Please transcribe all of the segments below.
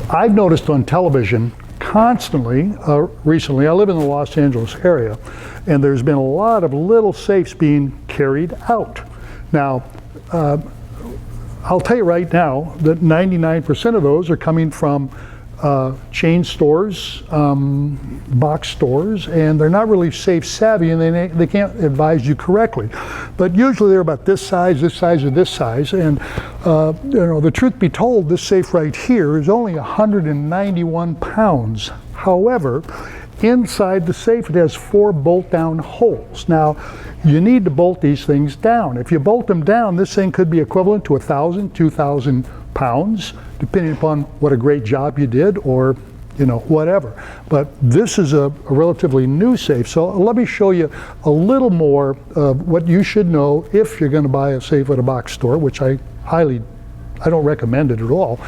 I've noticed on television constantly, recently, I live in the Los Angeles area, and there's been a lot of little safes being carried out. Now, I'll tell you right now that 99% of those are coming from chain stores, box stores, and they're not really safe savvy, and they can't advise you correctly. But usually they're about this size, or this size, and the truth be told, this safe right here is only 191 pounds. However, inside the safe it has 4 bolt-down holes. Now, you need to bolt these things down. If you bolt them down, this thing could be equivalent to 1,000, 2,000 pounds, depending upon what a great job you did, or whatever. But this is a relatively new safe, so let me show you a little more of what you should know if you're going to buy a safe at a box store, which I don't recommend it at all.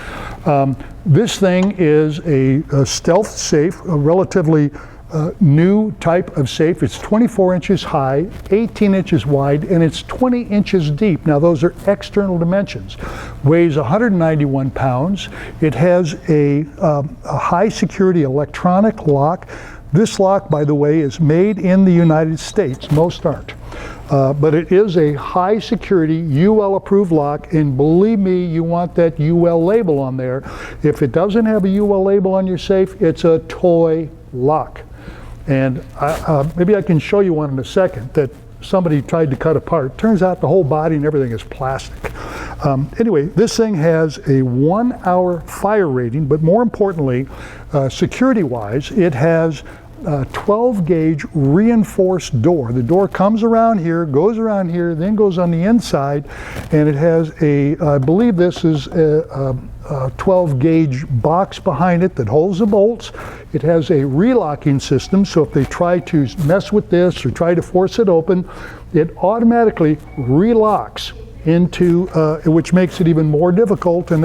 This thing is a stealth safe, a relatively new type of safe. It's 24 inches high, 18 inches wide, and it's 20 inches deep. Now, those are external dimensions. Weighs 191 pounds. It has a high security electronic lock. This lock, by the way, is made in the United States. Most aren't. But it is a high security UL approved lock, and believe me, you want that UL label on there. If it doesn't have a UL label on your safe, it's a toy lock. And maybe I can show you one in a second that somebody tried to cut apart. Turns out the whole body and everything is plastic. Anyway, this thing has a 1-hour fire rating, but more importantly, security-wise, it has a 12-gauge reinforced door. The door comes around here, goes around here, then goes on the inside, and it has I believe this is a 12-gauge box behind it that holds the bolts. It has a relocking system, so if they try to mess with this or try to force it open, it automatically relocks into, which makes it even more difficult, and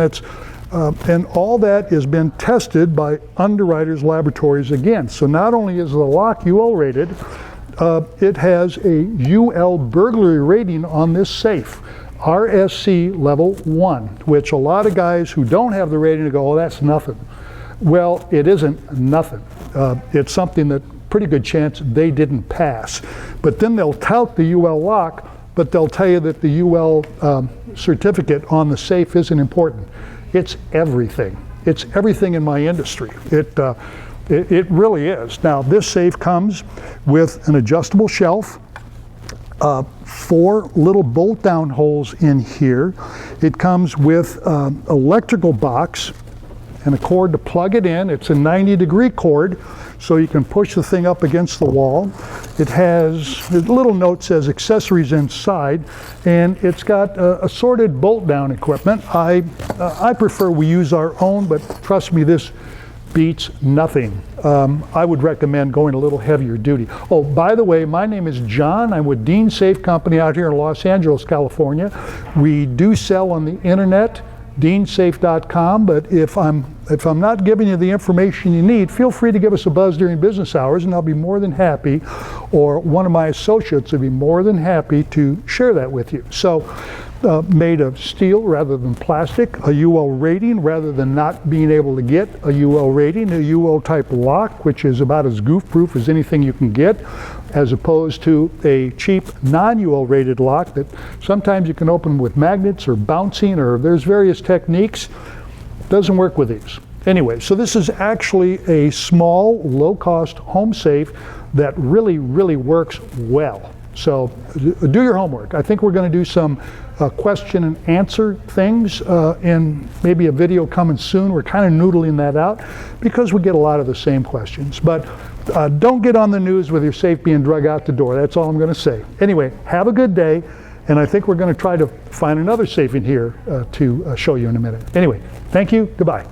and all that has been tested by Underwriters Laboratories again. So not only is the lock UL rated, it has a UL burglary rating on this safe. RSC level 1, which a lot of guys who don't have the rating go, oh, that's nothing. Well, it isn't nothing. It's something that pretty good chance they didn't pass. But then they'll tout the UL lock, but they'll tell you that the UL certificate on the safe isn't important. It's everything. It's everything in my industry. It really is. Now, this safe comes with an adjustable shelf, 4 little bolt-down holes in here. It comes with electrical box and a cord to plug it in. It's a 90-degree cord, so you can push the thing up against the wall. It has, the little note says accessories inside, and it's got assorted bolt-down equipment. I prefer we use our own, but trust me, this beats nothing. I would recommend going a little heavier duty. Oh, by the way, my name is John. I'm with DeanSafe Company out here in Los Angeles, California. We do sell on the internet, DeanSafe.com, but if I'm not giving you the information you need, feel free to give us a buzz during business hours, and I'll be more than happy, or one of my associates would be more than happy to share that with you. So, made of steel rather than plastic, a UL rating rather than not being able to get a UL rating, a UL type lock, which is about as goof-proof as anything you can get, as opposed to a cheap non-UL rated lock that sometimes you can open with magnets or bouncing, or there's various techniques. Doesn't work with these. Anyway, so this is actually a small, low-cost home safe that really, really works well. So do your homework. I think we're going to do some question and answer things in maybe a video coming soon. We're kind of noodling that out because we get a lot of the same questions. But don't get on the news with your safe being drug out the door. That's all I'm going to say. Anyway, have a good day. And I think we're going to try to find another safe in here to show you in a minute. Anyway, thank you. Goodbye.